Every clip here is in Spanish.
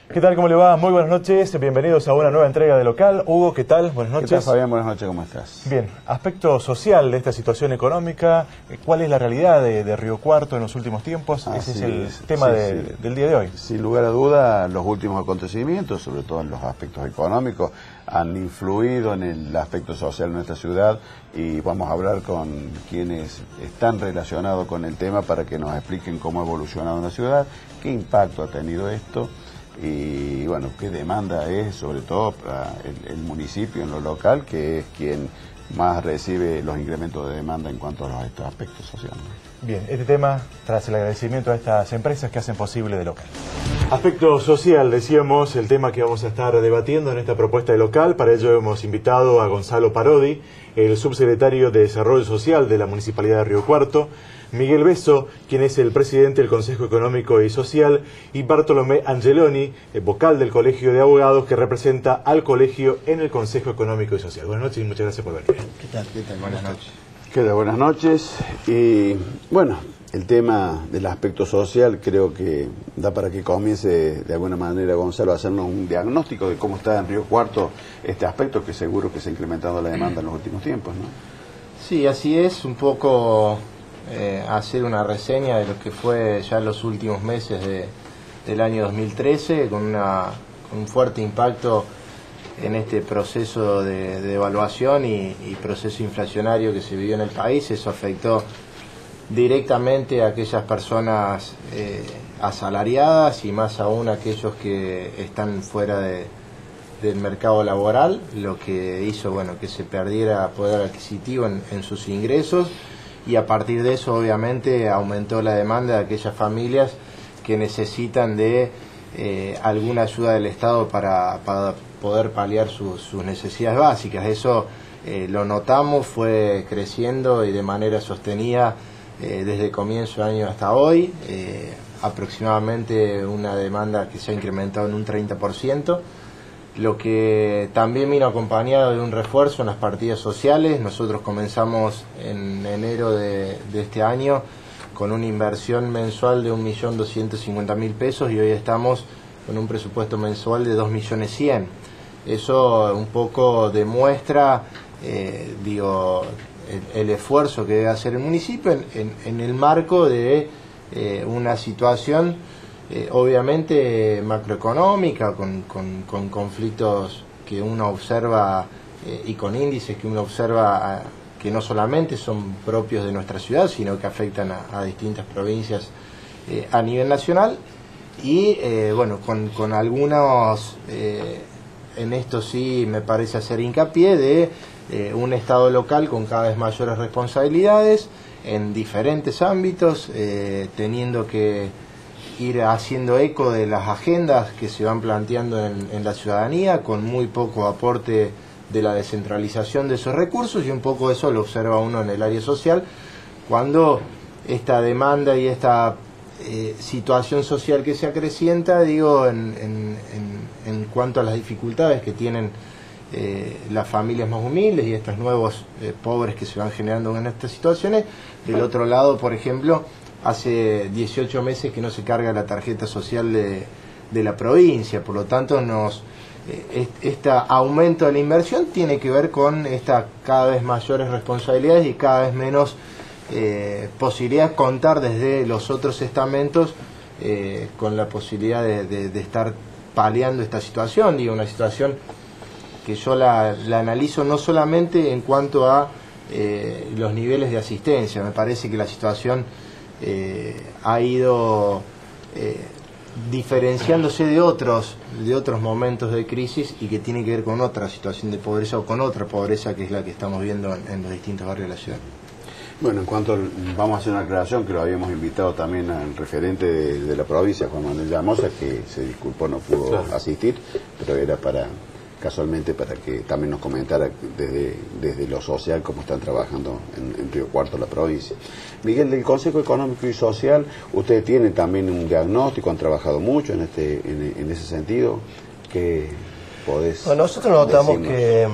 ¿Qué tal? ¿Cómo le va? Muy buenas noches. Bienvenidos a una nueva entrega de Local. Hugo, ¿qué tal? Buenas noches. ¿Qué tal, Fabián? Buenas noches, ¿cómo estás? Bien. Aspecto social de esta situación económica. ¿Cuál es la realidad de Río Cuarto en los últimos tiempos? Ese es el tema del día de hoy. Sin lugar a duda, los últimos acontecimientos, sobre todo en los aspectos económicos, han influido en el aspecto social de nuestra ciudad y vamos a hablar con quienes están relacionados con el tema para que nos expliquen cómo ha evolucionado en la ciudad, qué impacto ha tenido esto y bueno, qué demanda es, sobre todo para el municipio en lo local, que es quien más recibe los incrementos de demanda en cuanto a estos aspectos sociales. Bien, este tema tras el agradecimiento a estas empresas que hacen posible de Local. Aspecto social, decíamos, el tema que vamos a estar debatiendo en esta propuesta de Local. Para ello hemos invitado a Gonzalo Parodi, el subsecretario de Desarrollo Social de la Municipalidad de Río Cuarto, Miguel Besso, quien es el presidente del Consejo Económico y Social, y Bartolomé Angeloni, vocal del Colegio de Abogados, que representa al colegio en el Consejo Económico y Social. Buenas noches y muchas gracias por venir. ¿Qué tal? ¿Qué tal? Buenas noches. ¿Qué tal? Buenas noches. Y bueno, el tema del aspecto social creo que da para que comience de alguna manera, Gonzalo, a hacernos un diagnóstico de cómo está en Río Cuarto este aspecto, que seguro que se ha incrementado la demanda en los últimos tiempos, ¿no? Sí, así es, un poco hacer una reseña de lo que fue ya los últimos meses del año 2013, con un fuerte impacto en este proceso de evaluación y proceso inflacionario que se vivió en el país. Eso afectó directamente a aquellas personas asalariadas y más aún a aquellos que están fuera del mercado laboral, lo que hizo que se perdiera poder adquisitivo en sus ingresos, y a partir de eso obviamente aumentó la demanda de aquellas familias que necesitan de alguna ayuda del Estado para poder paliar sus necesidades básicas. Eso lo notamos, fue creciendo y de manera sostenida desde el comienzo del año hasta hoy, aproximadamente una demanda que se ha incrementado en un 30%, lo que también vino acompañado de un refuerzo en las partidas sociales. Nosotros comenzamos en enero de este año con una inversión mensual de 1.250.000 pesos y hoy estamos con un presupuesto mensual de 2.100.000. Eso un poco demuestra el esfuerzo que debe hacer el municipio en el marco de una situación obviamente macroeconómica, con conflictos que uno observa y con índices que uno observa que no solamente son propios de nuestra ciudad, sino que afectan a distintas provincias a nivel nacional. Y con algunos, en esto sí me parece hacer hincapié, de un Estado local con cada vez mayores responsabilidades en diferentes ámbitos, teniendo que ir haciendo eco de las agendas que se van planteando en la ciudadanía, con muy poco aporte de la descentralización de esos recursos, y un poco eso lo observa uno en el área social, cuando esta demanda y esta situación social que se acrecienta, en cuanto a las dificultades que tienen las familias más humildes y estos nuevos pobres que se van generando en estas situaciones. Del otro lado, por ejemplo, hace 18 meses que no se carga la tarjeta social de la provincia, por lo tanto este aumento de la inversión tiene que ver con estas cada vez mayores responsabilidades y cada vez menos posibilidad de contar desde los otros estamentos con la posibilidad de estar paliando esta situación. Una situación que yo la analizo no solamente en cuanto a los niveles de asistencia. Me parece que la situación ha ido diferenciándose de otros momentos de crisis y que tiene que ver con otra situación de pobreza o con otra pobreza que es la que estamos viendo en los distintos barrios de la ciudad. Bueno, vamos a hacer una aclaración, que lo habíamos invitado también al referente de la provincia, Juan Manuel Llamosa, que se disculpó, no pudo asistir, pero era casualmente para que también nos comentara desde lo social cómo están trabajando en Río Cuarto, la provincia. Miguel, del Consejo Económico y Social, ustedes tienen también un diagnóstico, han trabajado mucho en ese sentido. ¿Qué podés nosotros notamos decirnos? que,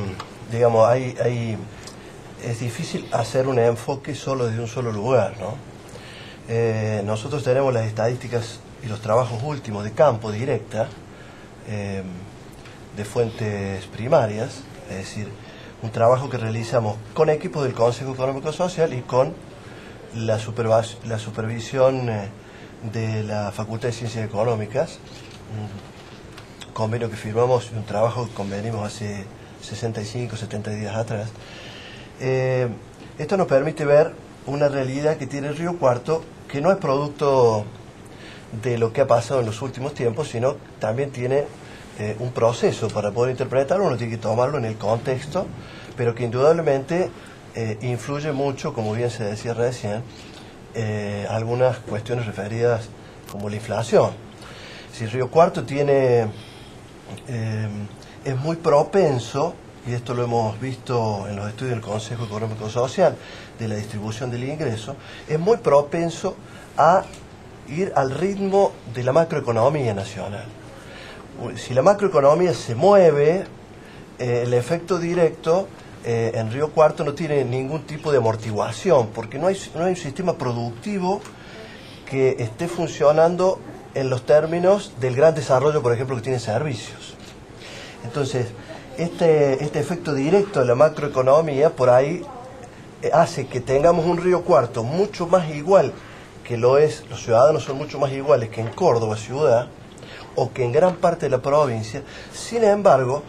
digamos, es difícil hacer un enfoque solo desde un solo lugar, ¿no? Nosotros tenemos las estadísticas y los trabajos últimos de campo directa de fuentes primarias, es decir, un trabajo que realizamos con equipos del Consejo Económico Social y con la supervisión de la Facultad de Ciencias Económicas, un convenio que firmamos, un trabajo que convenimos hace 65, 70 días atrás. Esto nos permite ver una realidad que tiene Río Cuarto, que no es producto de lo que ha pasado en los últimos tiempos, sino también tiene un proceso. Para poder interpretarlo uno tiene que tomarlo en el contexto, pero que indudablemente influye mucho, como bien se decía recién, algunas cuestiones referidas como la inflación. Si Río Cuarto tiene, es muy propenso, y esto lo hemos visto en los estudios del Consejo Económico Social, de la distribución del ingreso, es muy propenso a ir al ritmo de la macroeconomía nacional. Si la macroeconomía se mueve, el efecto directo en Río Cuarto no tiene ningún tipo de amortiguación, porque no hay un sistema productivo que esté funcionando en los términos del gran desarrollo, por ejemplo, que tiene servicios. Entonces, este efecto directo de la macroeconomía por ahí hace que tengamos un Río Cuarto mucho más igual que lo es, los ciudadanos son mucho más iguales que en Córdoba ciudad o que en gran parte de la provincia. Sin embargo,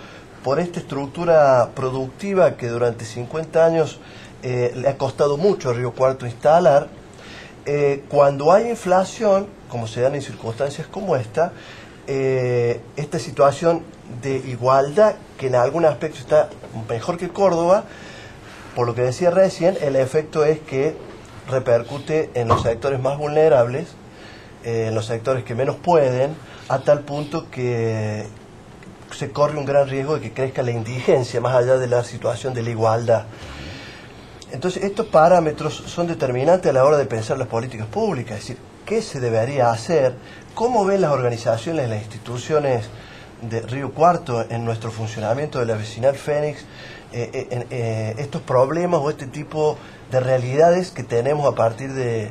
por esta estructura productiva que durante 50 años le ha costado mucho a Río Cuarto instalar, cuando hay inflación, como se dan en circunstancias como esta situación de igualdad, que en algún aspecto está mejor que Córdoba, por lo que decía recién, el efecto es que repercute en los sectores más vulnerables, en los sectores que menos pueden, a tal punto que se corre un gran riesgo de que crezca la indigencia, más allá de la situación de la igualdad. Entonces, estos parámetros son determinantes a la hora de pensar las políticas públicas, es decir, qué se debería hacer, cómo ven las organizaciones, las instituciones de Río Cuarto en nuestro funcionamiento de la vecinal Fénix, estos problemas o este tipo de realidades que tenemos a partir de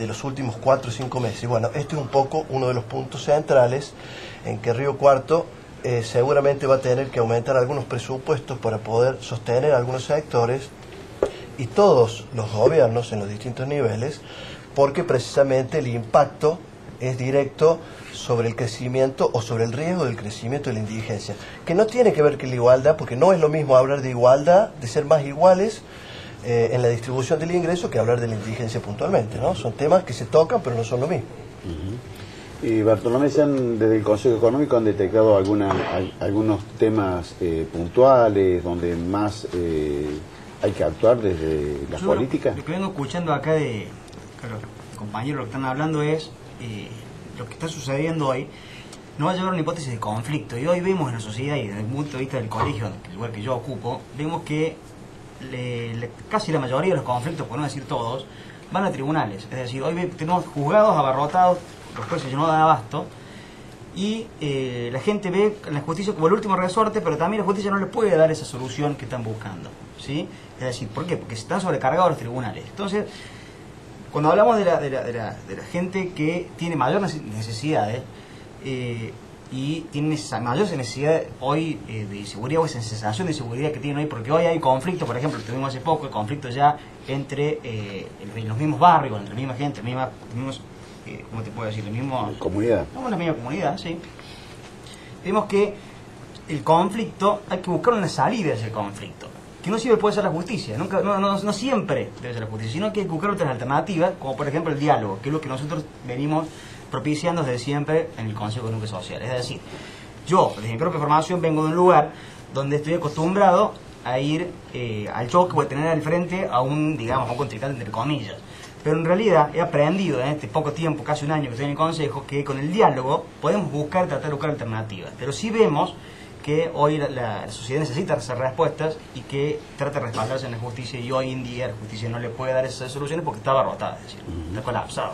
los últimos 4 o 5 meses. Y bueno, este es un poco uno de los puntos centrales en que Río Cuarto seguramente va a tener que aumentar algunos presupuestos para poder sostener algunos sectores, y todos los gobiernos en los distintos niveles, porque precisamente el impacto es directo sobre el crecimiento o sobre el riesgo del crecimiento de la indigencia, que no tiene que ver con la igualdad, porque no es lo mismo hablar de igualdad, de ser más iguales en la distribución del ingreso, que hablar de la indigencia puntualmente, ¿no? Son temas que se tocan, pero no son lo mismo. Y Bartolomé, desde el Consejo Económico han detectado algunos temas puntuales donde más hay que actuar desde las políticas. Lo que vengo escuchando acá de los compañeros, lo que están hablando es lo que está sucediendo hoy nos va a llevar a una hipótesis de conflicto, y hoy vemos en la sociedad y desde el punto de vista del colegio, el lugar que yo ocupo, vemos que casi la mayoría de los conflictos, por no decir todos, van a tribunales. Es decir, hoy tenemos juzgados abarrotados, los jueces no dan abasto, y la gente ve la justicia como el último resorte, pero también la justicia no les puede dar esa solución que están buscando, ¿sí? Es decir, ¿por qué? Porque están sobrecargados los tribunales. Entonces, cuando hablamos de la gente que tiene mayores necesidades y tiene esa mayor necesidad hoy de inseguridad, o esa sensación de inseguridad que tienen hoy, porque hoy hay conflictos, por ejemplo, tuvimos hace poco el conflicto ya entre los mismos barrios, entre la misma gente, mismos, ¿cómo te puedo decir? La misma comunidad. No, la misma comunidad, sí. Vemos que el conflicto, hay que buscar una salida de ese conflicto, que no siempre puede ser la justicia, no siempre debe ser la justicia, sino que hay que buscar otras alternativas, como por ejemplo el diálogo, que es lo que nosotros venimos propiciando desde siempre en el Consejo Económico Social. Es decir, yo, desde mi propia formación, vengo de un lugar donde estoy acostumbrado a ir al choque o a tener al frente a un contrincante, entre comillas. Pero en realidad he aprendido en este poco tiempo, casi un año que estoy en el Consejo, que con el diálogo podemos tratar de buscar alternativas. Pero sí vemos que hoy la sociedad necesita hacer respuestas y que trata de respaldarse en la justicia, y hoy en día la justicia no le puede dar esas soluciones porque está abarrotada, es decir, está colapsado.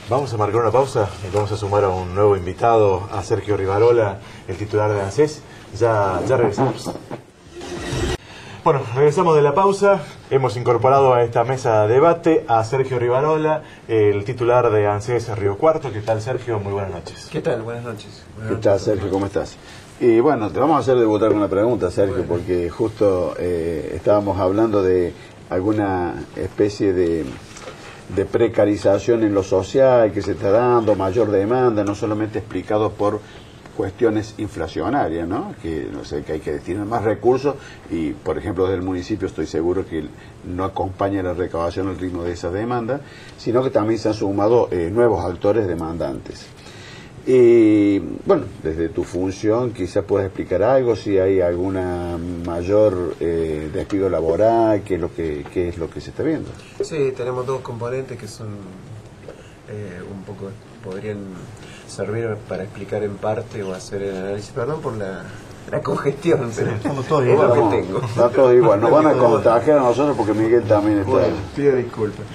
Vamos a marcar una pausa y vamos a sumar a un nuevo invitado, a Sergio Rivarola, el titular de ANSES. Ya regresamos. Bueno, regresamos de la pausa. Hemos incorporado a esta mesa de debate a Sergio Rivarola, el titular de ANSES Río Cuarto. ¿Qué tal, Sergio? Muy buenas noches. ¿Qué tal? Buenas noches. ¿Qué tal, Sergio? ¿Cómo estás? Y bueno, te vamos a hacer debutar con una pregunta, Sergio, porque justo estábamos hablando de alguna especie de precarización en lo social que se está dando, mayor demanda, no solamente explicado por cuestiones inflacionarias, ¿no? Que, no sé, que hay que destinar más recursos y, por ejemplo, desde el municipio estoy seguro que no acompaña la recaudación al ritmo de esa demanda, sino que también se han sumado nuevos actores demandantes. Y bueno, desde tu función quizás puedas explicar algo, si hay alguna mayor despido laboral, qué es lo que se está viendo. Sí, tenemos dos componentes que son un poco, podrían servir para explicar en parte o hacer el análisis. Perdón por la congestión, pero estamos todos igual. es lo que tengo. Está todo igual, nos van a contagiar a nosotros porque Miguel también está. Bueno, pido disculpas.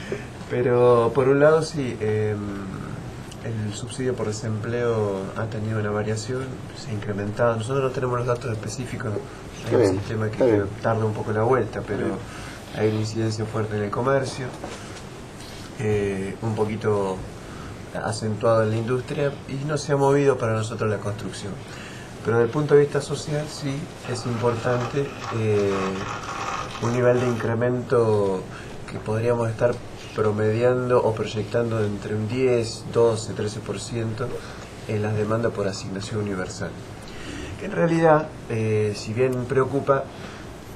Pero por un lado sí, el subsidio por desempleo ha tenido una variación, se ha incrementado. Nosotros no tenemos los datos específicos, hay un sistema que tarda un poco la vuelta, pero hay una incidencia fuerte en el comercio, un poquito acentuado en la industria, y no se ha movido para nosotros la construcción. Pero desde el punto de vista social sí es importante un nivel de incremento que podríamos estar promediando o proyectando entre un 10, 12, 13% en las demandas por asignación universal. Que en realidad, si bien preocupa,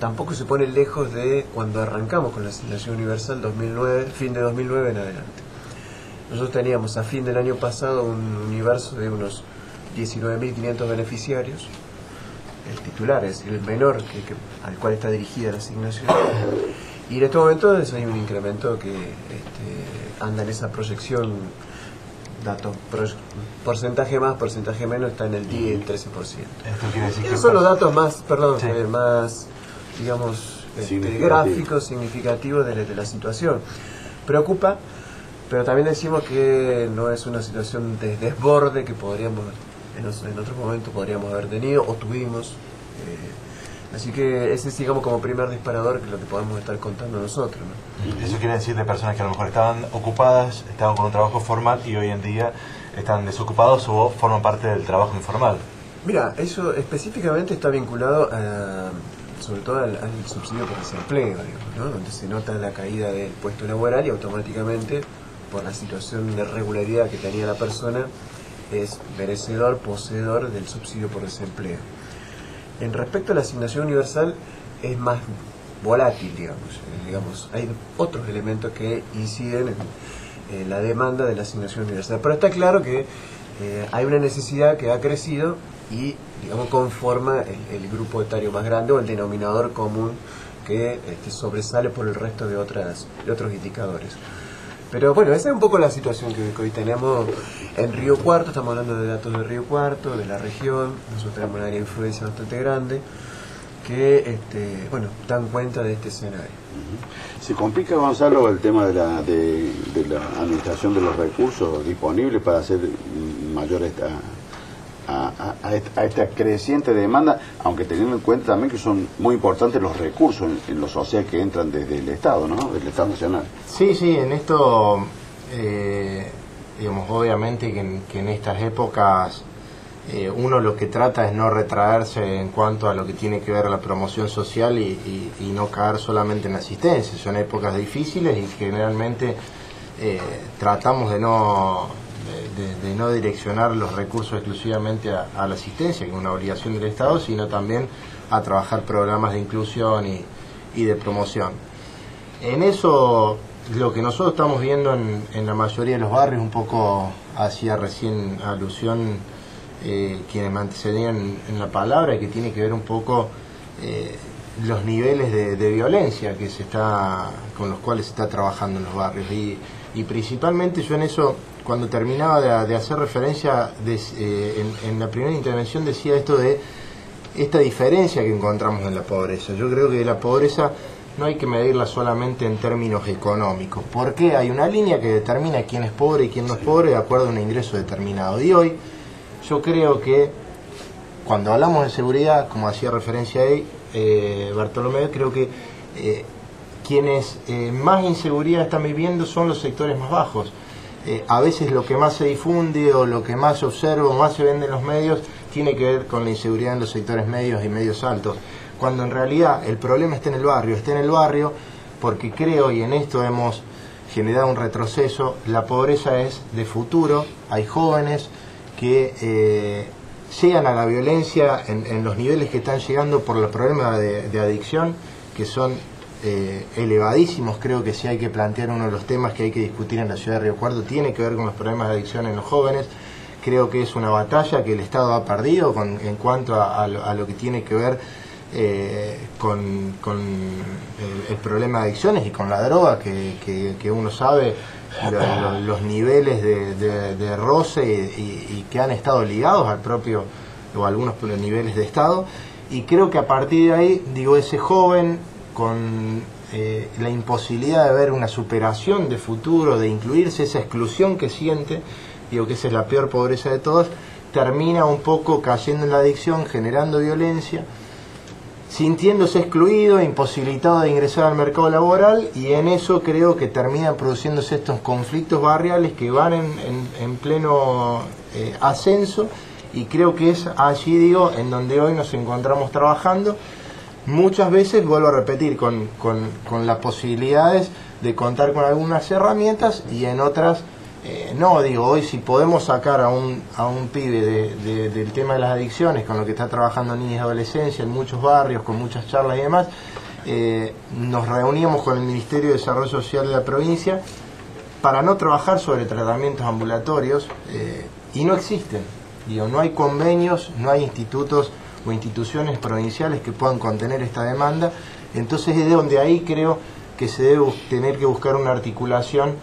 tampoco se pone lejos de cuando arrancamos con la asignación universal 2009, fin de 2009 en adelante. Nosotros teníamos a fin del año pasado un universo de unos 19.500 beneficiarios, el titular es el menor al cual está dirigida la asignación, y en este momento hay un incremento que anda en esa proyección, porcentaje más, porcentaje menos, está en el 10, el 13%. Esto quiere decir que son los datos más, sí, más, digamos, gráficos, significativos de la situación. Preocupa, pero también decimos que no es una situación de desborde que podríamos, en otros momentos podríamos haber tenido o tuvimos. Así que ese es, digamos, como primer disparador que es lo que podemos estar contando nosotros, ¿no? Eso quiere decir de personas que a lo mejor estaban ocupadas, estaban con un trabajo formal y hoy en día están desocupados o forman parte del trabajo informal. Mira, eso específicamente está vinculado sobre todo al subsidio por desempleo, digamos, ¿no? Donde se nota la caída del puesto laboral y automáticamente, por la situación de irregularidad que tenía la persona, es merecedor, poseedor del subsidio por desempleo. En respecto a la asignación universal, es más volátil, digamos. Hay otros elementos que inciden en la demanda de la asignación universal. Pero está claro que hay una necesidad que ha crecido y, digamos, conforma el grupo etario más grande o el denominador común que sobresale por el resto de otros indicadores. Pero bueno, esa es un poco la situación que hoy tenemos en Río Cuarto. Estamos hablando de datos de Río Cuarto, de la región. Nosotros tenemos un área de influencia bastante grande que dan cuenta de este escenario. ¿Se complica, Gonzalo, el tema de la administración de los recursos disponibles para hacer mayor a esta creciente demanda, aunque teniendo en cuenta también que son muy importantes los recursos en lo social que entran desde el Estado, ¿no? Del Estado Nacional? Sí, en esto, digamos, obviamente que en estas épocas uno lo que trata es no retraerse en cuanto a lo que tiene que ver la promoción social y no caer solamente en asistencia. Son épocas difíciles y generalmente tratamos de no direccionar los recursos exclusivamente a la asistencia, que es una obligación del Estado, sino también a trabajar programas de inclusión y de promoción. En eso, lo que nosotros estamos viendo en la mayoría de los barrios, un poco hacía recién alusión quienes me antecedían en la palabra, que tiene que ver un poco los niveles de violencia con los cuales se está trabajando en los barrios. Y principalmente yo en eso, cuando terminaba de hacer referencia, en la primera intervención decía esto de esta diferencia que encontramos en la pobreza. Yo creo que la pobreza no hay que medirla solamente en términos económicos, porque hay una línea que determina quién es pobre y quién no es pobre de acuerdo a un ingreso determinado. Y hoy yo creo que cuando hablamos de seguridad, como hacía referencia ahí, Bartolomé, creo que quienes más inseguridad están viviendo son los sectores más bajos. A veces lo que más se difunde o lo que más se observa o más se vende en los medios tiene que ver con la inseguridad en los sectores medios y medios altos, cuando en realidad el problema está en el barrio porque creo, y en esto hemos generado un retroceso, la pobreza es de futuro. Hay jóvenes que llegan a la violencia en los niveles que están llegando por los problemas de adicción, que son elevadísimos. Creo que si hay que plantear uno de los temas que hay que discutir en la ciudad de Río Cuarto, tiene que ver con los problemas de adicción en los jóvenes. Creo que es una batalla que el Estado ha perdido en cuanto a lo que tiene que ver con el problema de adicciones y con la droga, que uno sabe los niveles de roce y que han estado ligados al propio o algunos niveles de Estado. Y creo que a partir de ahí, digo, ese joven con la imposibilidad de ver una superación de futuro, de incluirse, esa exclusión que siente, digo que esa es la peor pobreza de todas, termina un poco cayendo en la adicción, generando violencia, sintiéndose excluido, imposibilitado de ingresar al mercado laboral, y en eso creo que terminan produciéndose estos conflictos barriales que van en pleno ascenso, y creo que es allí, digo, en donde hoy nos encontramos trabajando. Muchas veces, vuelvo a repetir, con las posibilidades de contar con algunas herramientas, y en otras no. Digo, hoy si podemos sacar a un pibe del tema de las adicciones, con lo que está trabajando niñas y adolescencia en muchos barrios, con muchas charlas y demás, nos reuníamos con el Ministerio de Desarrollo Social de la provincia para no trabajar sobre tratamientos ambulatorios, y no existen. Digo, no hay convenios, no hay institutos o instituciones provinciales que puedan contener esta demanda. Entonces es de donde ahí creo que se debe tener que buscar una articulación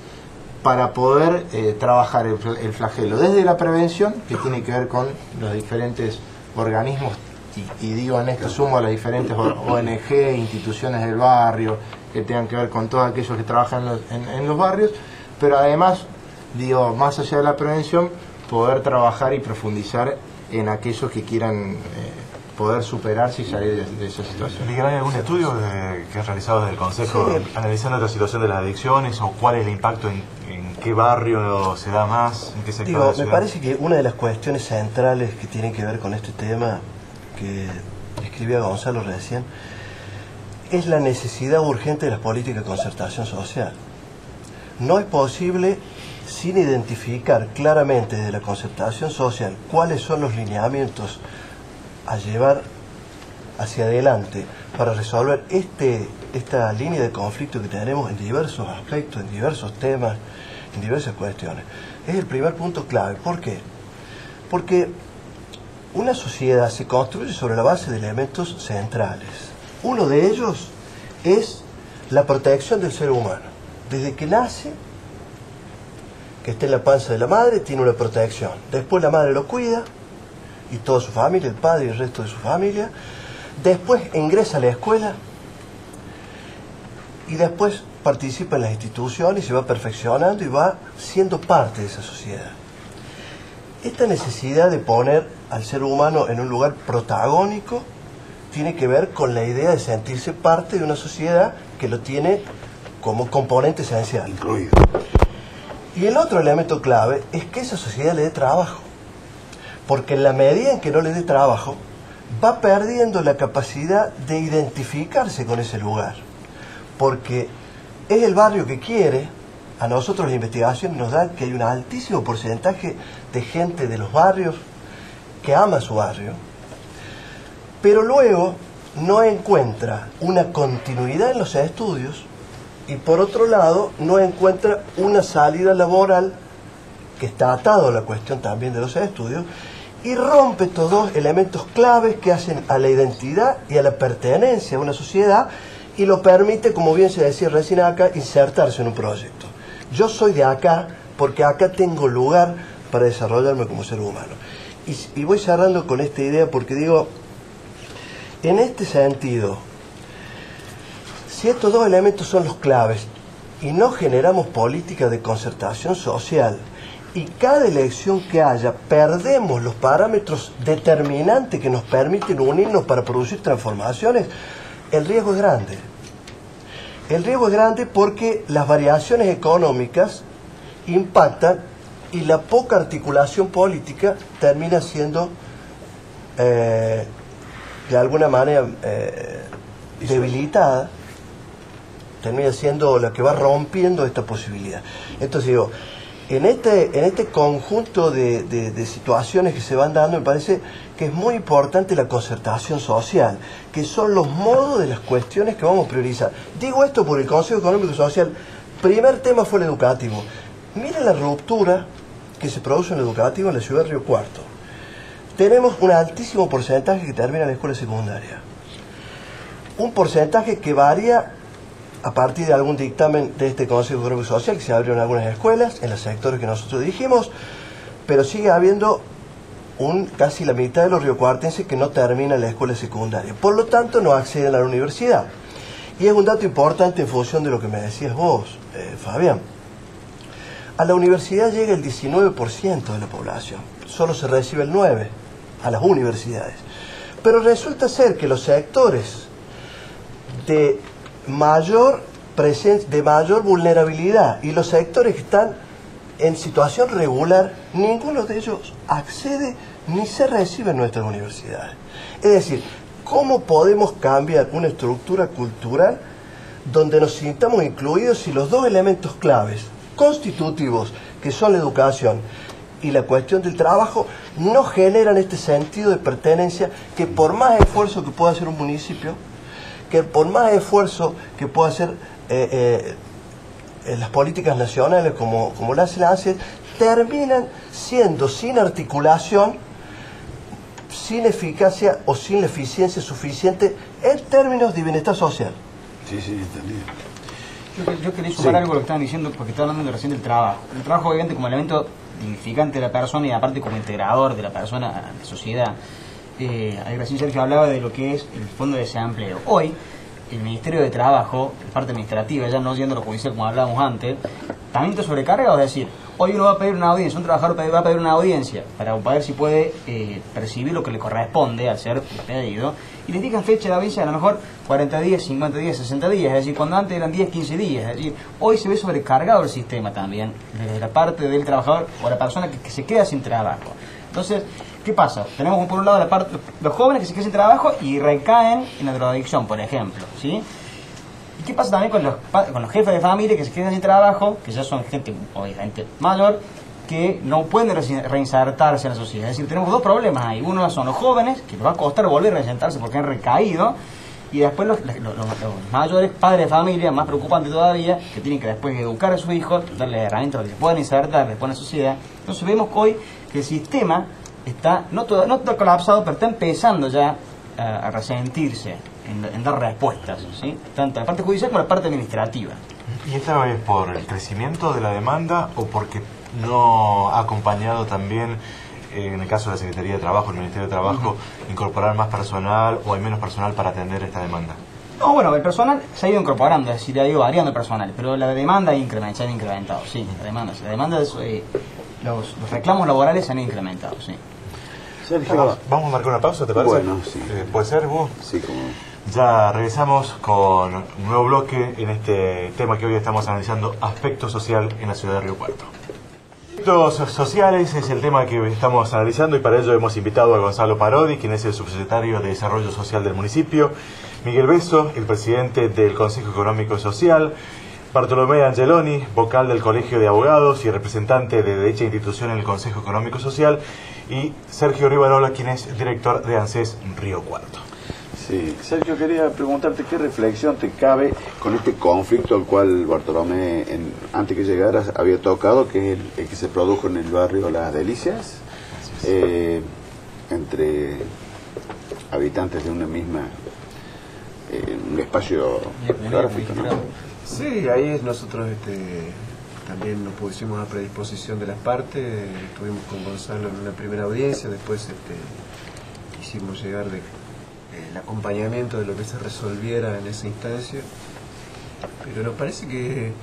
para poder trabajar el flagelo desde la prevención, que tiene que ver con los diferentes organismos, y digo en esto sumo a las diferentes ONG, instituciones del barrio, que tengan que ver con todos aquellos que trabajan en los barrios, pero además, digo, más allá de la prevención, poder trabajar y profundizar en aquellos que quieran poder superarse y salir de esa situación. ¿Hay algún estudio que has realizado desde el Consejo, sí, analizando la situación de las adicciones, o cuál es el impacto en qué barrio se da más, en qué sector de la ciudad? Me parece que una de las cuestiones centrales que tienen que ver con este tema, que escribía Gonzalo recién, es la necesidad urgente de las políticas de concertación social. No es posible, sin identificar claramente desde la concertación social cuáles son los lineamientos a llevar hacia adelante para resolver esta línea de conflicto que tenemos en diversos aspectos, en diversos temas, en diversas cuestiones. Es el primer punto clave. ¿Por qué? Porque una sociedad se construye sobre la base de elementos centrales. Uno de ellos es la protección del ser humano. Desde que nace, que está en la panza de la madre, tiene una protección. Después la madre lo cuida, y toda su familia, el padre y el resto de su familia. Después ingresa a la escuela, y después participa en las instituciones y se va perfeccionando y va siendo parte de esa sociedad. Esta necesidad de poner al ser humano en un lugar protagónico tiene que ver con la idea de sentirse parte de una sociedad que lo tiene como componente esencial. Incluido. Y el otro elemento clave es que esa sociedad le dé trabajo, porque en la medida en que no le dé trabajo, va perdiendo la capacidad de identificarse con ese lugar, porque es el barrio que quiere. A nosotros la investigación nos da que hay un altísimo porcentaje de gente de los barrios que ama su barrio, pero luego no encuentra una continuidad en los estudios, y por otro lado no encuentra una salida laboral, que está atado a la cuestión también de los estudios, y rompe estos dos elementos claves que hacen a la identidad y a la pertenencia a una sociedad, y lo permite, como bien se decía recién acá, insertarse en un proyecto. Yo soy de acá porque acá tengo lugar para desarrollarme como ser humano. Y voy cerrando con esta idea porque digo, en este sentido, si estos dos elementos son los claves y no generamos políticas de concertación social y cada elección que haya perdemos los parámetros determinantes que nos permiten unirnos para producir transformaciones, el riesgo es grande. El riesgo es grande porque las variaciones económicas impactan y la poca articulación política termina siendo de alguna manera debilitada, termina siendo la que va rompiendo esta posibilidad. Entonces digo, en este conjunto de situaciones que se van dando, me parece que es muy importante la concertación social, que son los modos de las cuestiones que vamos a priorizar. Digo esto por el Consejo Económico y Social. Primer tema fue el educativo. Miren la ruptura que se produce en el educativo en la ciudad de Río Cuarto. Tenemos un altísimo porcentaje que termina en la escuela secundaria. Un porcentaje que varía a partir de algún dictamen de este Consejo Económico y Social, que se abrieron algunas escuelas en los sectores que nosotros dijimos, pero sigue habiendo casi la mitad de los riocuartenses que no terminan la escuela secundaria. Por lo tanto, no acceden a la universidad. Y es un dato importante en función de lo que me decías vos, Fabián. A la universidad llega el 19% de la población, solo se recibe el 9% a las universidades. Pero resulta ser que los sectores de mayor vulnerabilidad y los sectores que están en situación regular, ninguno de ellos accede ni se recibe en nuestras universidades. Es decir, ¿cómo podemos cambiar una estructura cultural donde nos sintamos incluidos si los dos elementos claves constitutivos, que son la educación y la cuestión del trabajo, no generan este sentido de pertenencia que por más esfuerzo que pueda hacer un municipio, que por más esfuerzo que pueda hacer las políticas nacionales como las hacen, terminan siendo sin articulación, sin eficacia o sin la eficiencia suficiente en términos de bienestar social. Sí, entendido. Yo quería sumar algo a lo que estaban diciendo, porque estaba hablando recién del trabajo. El trabajo, obviamente, como elemento dignificante de la persona y aparte como integrador de la persona a la sociedad. Recién Sergio hablaba de lo que es el fondo de desempleo. Hoy, el Ministerio de Trabajo, la parte administrativa, ya no yendo a lo judicial como hablábamos antes, también está sobrecargado. Es decir, hoy uno va a pedir una audiencia, un trabajador va a pedir una audiencia para ver si puede percibir lo que le corresponde al ser pedido, y le indican fecha de audiencia a lo mejor 40 días, 50 días, 60 días, es decir, cuando antes eran 10, 15 días. Es decir, hoy se ve sobrecargado el sistema también, desde la parte del trabajador o la persona que se queda sin trabajo. Entonces, ¿qué pasa? Tenemos por un lado la parte, los jóvenes que se quedan sin trabajo y recaen en la drogadicción, por ejemplo, ¿sí? ¿Y qué pasa también con los jefes de familia que se quedan sin trabajo, que ya son gente obviamente mayor, que no pueden reinsertarse en la sociedad? Es decir, tenemos dos problemas ahí. Uno son los jóvenes, que les va a costar volver a reinsertarse porque han recaído, y después los mayores, padres de familia, más preocupante todavía, que tienen que después educar a sus hijos, darles herramientas para que se puedan insertar después en la sociedad. Entonces vemos hoy que el sistema está, no está colapsado, pero está empezando ya a resentirse en dar respuestas, ¿sí? Tanto la parte judicial como la parte administrativa. ¿Y esta vez por el crecimiento de la demanda o porque no ha acompañado también, en el caso de la Secretaría de Trabajo, el Ministerio de Trabajo, incorporar más personal o hay menos personal para atender esta demanda? No, bueno, el personal se ha ido incorporando, es decir, ha ido variando el personal, pero la demanda se ha incrementado, sí, la demanda los reclamos laborales se han incrementado, sí. Sergio, vamos a marcar una pausa, ¿te parece? Bueno, sí. ¿Puede ser, vos? Sí, como... Ya regresamos con un nuevo bloque en este tema que hoy estamos analizando, aspecto social en la ciudad de Río Cuarto. Aspectos sociales es el tema que estamos analizando y para ello hemos invitado a Gonzalo Parodi, quien es el subsecretario de Desarrollo Social del municipio, Miguel Besso, el presidente del Consejo Económico y Social, Bartolomé Angeloni, vocal del Colegio de Abogados y representante de dicha institución en el Consejo Económico y Social, y Sergio Rivarola, quien es director de ANSES Río Cuarto. Sí, Sergio, quería preguntarte qué reflexión te cabe con este conflicto al cual Bartolomé, antes que llegaras, había tocado, que es el que se produjo en el barrio Las Delicias, entre habitantes de una misma, un espacio geográfico, ¿no? Sí, ahí nosotros también nos pusimos a predisposición de las partes, estuvimos con Gonzalo en una primera audiencia, después quisimos llegar el acompañamiento de lo que se resolviera en esa instancia, pero nos parece que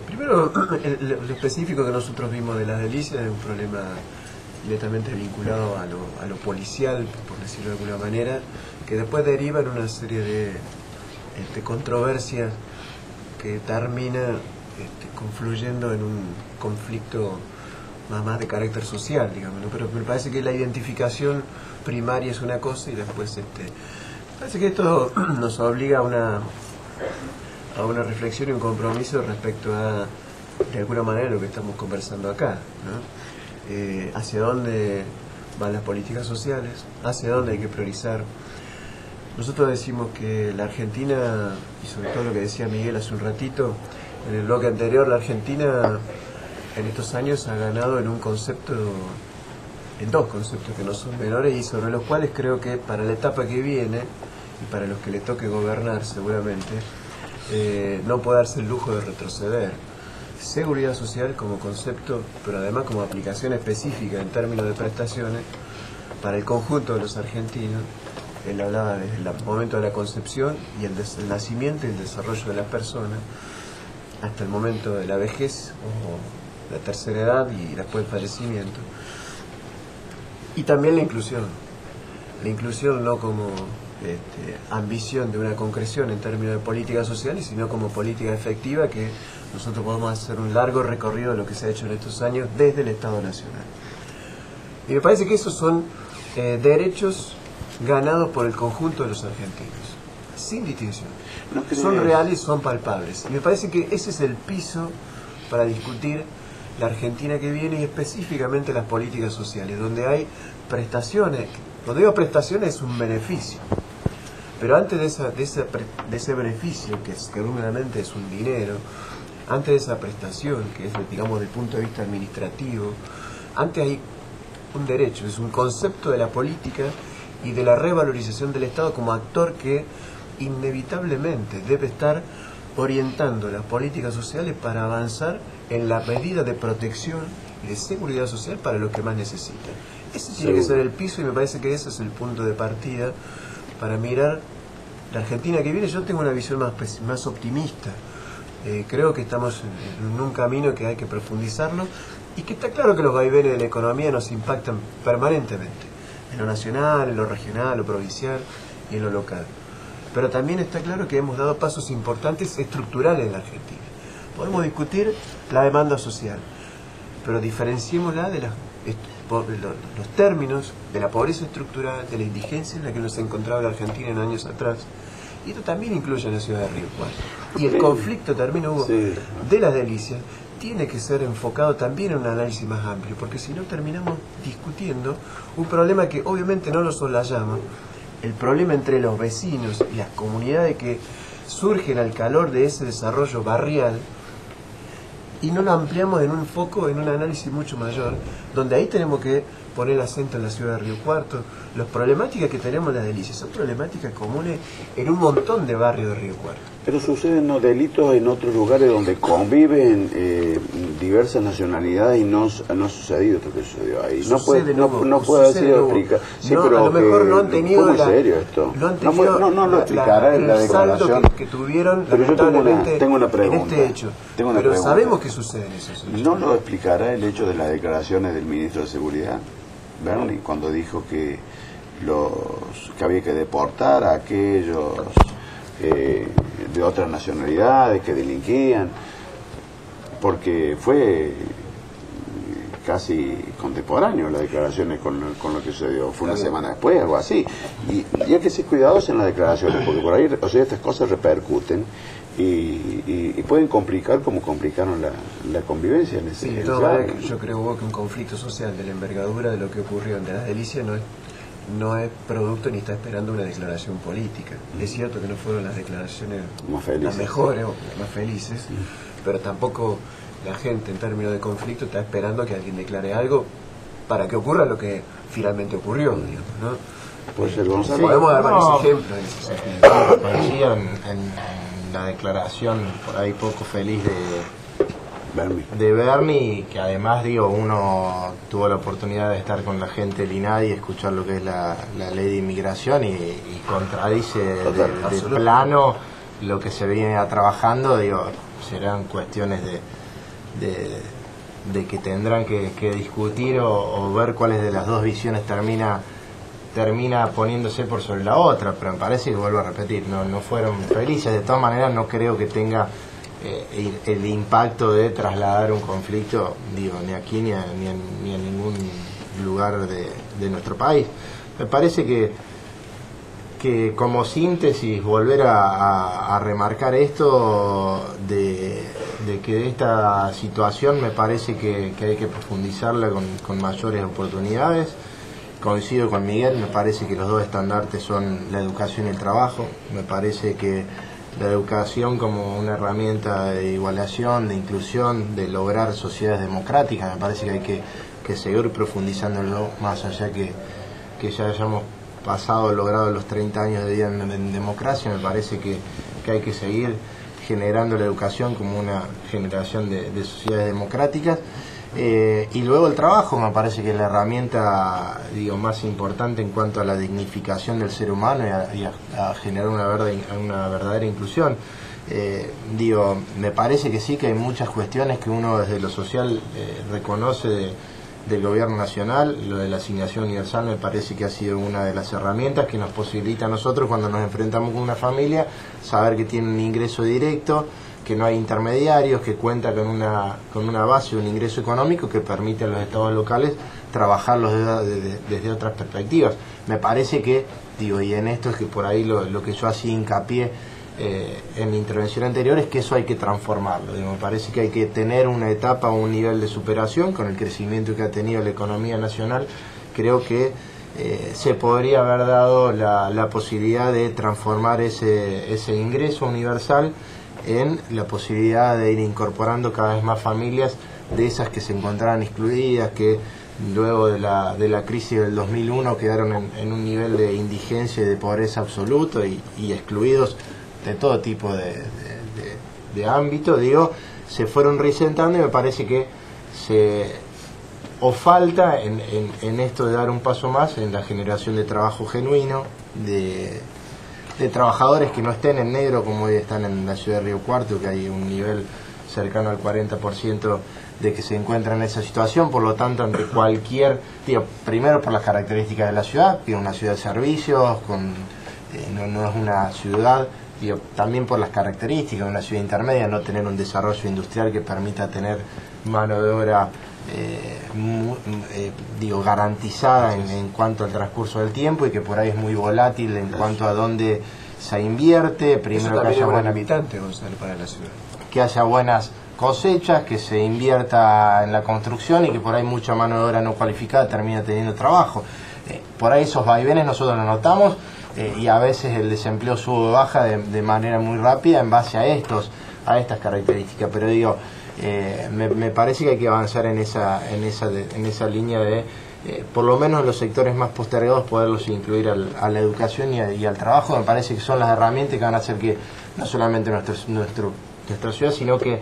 Primero, lo específico que nosotros vimos de Las Delicias es un problema netamente vinculado a lo policial, por decirlo de alguna manera, que después deriva en una serie de controversias que termina confluyendo en un conflicto más de carácter social, digamos, ¿no? Pero me parece que la identificación primaria es una cosa y después parece que esto nos obliga a una reflexión y un compromiso respecto a, de alguna manera, lo que estamos conversando acá, ¿no? Hacia dónde van las políticas sociales, hacia dónde hay que priorizar. Nosotros decimos que la Argentina, y sobre todo lo que decía Miguel hace un ratito, en el bloque anterior, la Argentina en estos años ha ganado en dos conceptos que no son menores y sobre los cuales creo que para la etapa que viene y para los que le toque gobernar seguramente, no puede darse el lujo de retroceder. Seguridad social como concepto, pero además como aplicación específica en términos de prestaciones para el conjunto de los argentinos. Él hablaba desde el momento de la concepción y el nacimiento y el desarrollo de las personas hasta el momento de la vejez o la tercera edad y después el fallecimiento. Y también la inclusión no como ambición de una concreción en términos de políticas sociales, sino como política efectiva, que nosotros podemos hacer un largo recorrido de lo que se ha hecho en estos años desde el Estado Nacional. Y me parece que esos son derechos ganados por el conjunto de los argentinos, sin distinción. Son reales, son palpables. Y me parece que ese es el piso para discutir la Argentina que viene y específicamente las políticas sociales, donde hay prestaciones. Cuando digo prestaciones es un beneficio, pero antes de ese beneficio, que seguramente es un dinero, antes de esa prestación, que es, digamos, desde el punto de vista administrativo, antes hay un derecho, es un concepto de la política y de la revalorización del Estado como actor que inevitablemente debe estar orientando las políticas sociales para avanzar en la medida de protección y de seguridad social para los que más necesitan. Ese tiene que ser el piso y me parece que ese es el punto de partida para mirar la Argentina que viene. Yo tengo una visión más optimista. Creo que estamos en un camino que hay que profundizarlo y que está claro que los vaivenes de la economía nos impactan permanentemente, en lo nacional, en lo regional, lo provincial y en lo local. Pero también está claro que hemos dado pasos importantes estructurales en la Argentina. Podemos discutir la demanda social, pero diferenciémosla de los términos de la pobreza estructural, de la indigencia en la que nos encontraba la Argentina en años atrás. Y esto también incluye a la ciudad de Río Cuarto. Y el conflicto también hubo de Las Delicias tiene que ser enfocado también en un análisis más amplio, porque si no terminamos discutiendo un problema que obviamente no lo soslayamos, el problema entre los vecinos y las comunidades que surgen al calor de ese desarrollo barrial, y no lo ampliamos en un foco, en un análisis mucho mayor, donde ahí tenemos que poner el acento en la ciudad de Río Cuarto. Las problemáticas que tenemos en Las Delicias son problemáticas comunes en un montón de barrios de Río Cuarto. Pero suceden los delitos en otros lugares donde conviven diversas nacionalidades y no ha sucedido esto que sucedió ahí. No puede decir explicar. Sí, no, pero a lo mejor no han tenido ¿cómo serio esto? No lo explicará en la declaración. Que tuvieron, pero yo tengo una pregunta. En este hecho. Pero sabemos que suceden esos hechos. ¿No lo explicará el hecho de las declaraciones del ministro de Seguridad, Berni, cuando dijo que había que deportar a aquellos de otras nacionalidades que delinquían, porque fue casi contemporáneo las declaraciones con lo que sucedió, fue una semana después, algo así, y hay que ser cuidadosos en las declaraciones, porque por ahí, o sea, estas cosas repercuten y pueden complicar como complicaron la convivencia en ese momento. Yo creo que un conflicto social de la envergadura de lo que ocurrió en Las Delicias no es producto ni está esperando una declaración política. Es cierto que no fueron las declaraciones las mejores o las más felices, pero tampoco la gente en términos de conflicto está esperando que alguien declare algo para que ocurra lo que finalmente ocurrió, digamos, ¿no? Puede ser, Gonzalo. Podemos dar varios ejemplos en ese sentido. Coincido en la declaración por ahí poco feliz de Berni, que además, digo, uno tuvo la oportunidad de estar con la gente del INADI y escuchar lo que es la ley de inmigración y contradice de plano lo que se viene trabajando, digo, serán cuestiones de que tendrán que discutir o ver cuáles de las dos visiones termina poniéndose por sobre la otra, pero me parece que, vuelvo a repetir, no fueron felices. De todas maneras, no creo que tenga el impacto de trasladar un conflicto, digo, ni aquí ni en ningún lugar de nuestro país. Me parece que como síntesis, volver a remarcar esto de que esta situación me parece que hay que profundizarla con mayores oportunidades. Coincido con Miguel, me parece que los dos estandartes son la educación y el trabajo. Me parece que la educación como una herramienta de igualación, de inclusión, de lograr sociedades democráticas, me parece que hay que seguir profundizándolo, más allá que ya hayamos logrado los 30 años de vida en democracia. Me parece que hay que seguir generando la educación como una generación de sociedades democráticas. Y luego el trabajo me parece que es la herramienta, digo, más importante en cuanto a la dignificación del ser humano y a generar una verdadera inclusión. Digo, me parece que sí, que hay muchas cuestiones que uno desde lo social reconoce del gobierno nacional. Lo de la asignación universal me parece que ha sido una de las herramientas que nos posibilita a nosotros, cuando nos enfrentamos con una familia, saber que tiene un ingreso directo, que no hay intermediarios, que cuenta con una base, un ingreso económico que permite a los estados locales trabajarlos desde otras perspectivas. Me parece que, digo, y en esto es que por ahí lo que yo hacía hincapié en mi intervención anterior, es que eso hay que transformarlo. Digo, me parece que hay que tener una etapa o un nivel de superación con el crecimiento que ha tenido la economía nacional. Creo que se podría haber dado la posibilidad de transformar ese ingreso universal en la posibilidad de ir incorporando cada vez más familias de esas que se encontraban excluidas, que luego de la crisis del 2001 quedaron en un nivel de indigencia y de pobreza absoluto y excluidos de todo tipo de ámbito, digo, se fueron reasentando. Y me parece que falta en esto de dar un paso más en la generación de trabajo genuino, de trabajadores que no estén en negro como hoy están en la ciudad de Río Cuarto, que hay un nivel cercano al 40% de que se encuentran en esa situación. Por lo tanto, ante cualquier, primero por las características de la ciudad, una ciudad de servicios, no es una ciudad, también por las características de una ciudad intermedia, no tener un desarrollo industrial que permita tener mano de obra garantizada en cuanto al transcurso del tiempo, y que por ahí es muy volátil en cuanto a dónde se invierte. Primero que haya limitante, Gonzalo, para la ciudad. Que haya buenas cosechas, que se invierta en la construcción y que por ahí mucha mano de obra no cualificada termina teniendo trabajo. Por ahí esos vaivenes nosotros los notamos, y a veces el desempleo sube o baja de manera muy rápida en base a estas características. Pero digo, me parece que hay que avanzar en esa línea de por lo menos en los sectores más postergados poderlos incluir a la educación y al trabajo. Me parece que son las herramientas que van a hacer que no solamente nuestra ciudad, sino que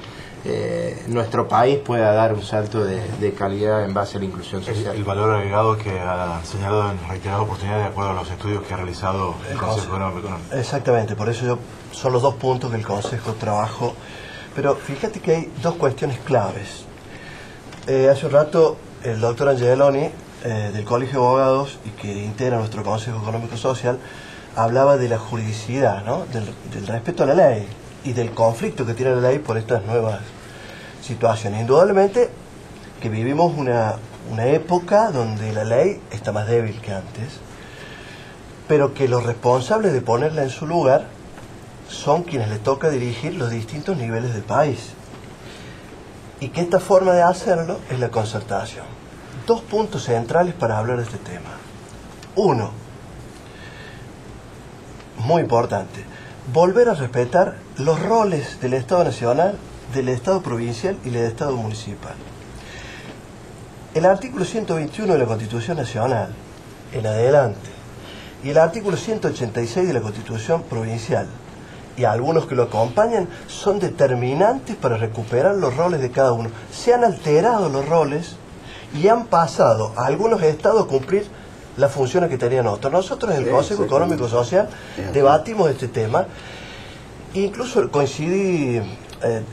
nuestro país pueda dar un salto de calidad en base a la inclusión social. El valor agregado que ha señalado en reiteradas oportunidades de acuerdo a los estudios que ha realizado el Consejo Económico, ¿no? Exactamente, por eso son los dos puntos que el Consejo trabajó. Pero fíjate que hay dos cuestiones claves. Hace un rato el doctor Angeloni, del Colegio de Abogados, y que integra nuestro Consejo Económico Social, hablaba de la juridicidad, ¿no? del respeto a la ley y del conflicto que tiene la ley por estas nuevas situaciones. Indudablemente que vivimos una época donde la ley está más débil que antes, pero que los responsables de ponerla en su lugar son quienes le toca dirigir los distintos niveles del país, y que esta forma de hacerlo es la concertación. Dos puntos centrales para hablar de este tema. Uno, muy importante, volver a respetar los roles del Estado Nacional, del Estado Provincial y del Estado Municipal. El artículo 121 de la Constitución Nacional, en adelante, y el artículo 186 de la Constitución Provincial, y algunos que lo acompañan, son determinantes para recuperar los roles de cada uno. Se han alterado los roles y han pasado a algunos estados a cumplir las funciones que tenían otros. Nosotros en el Consejo Económico Social debatimos este tema, Incluso coincidí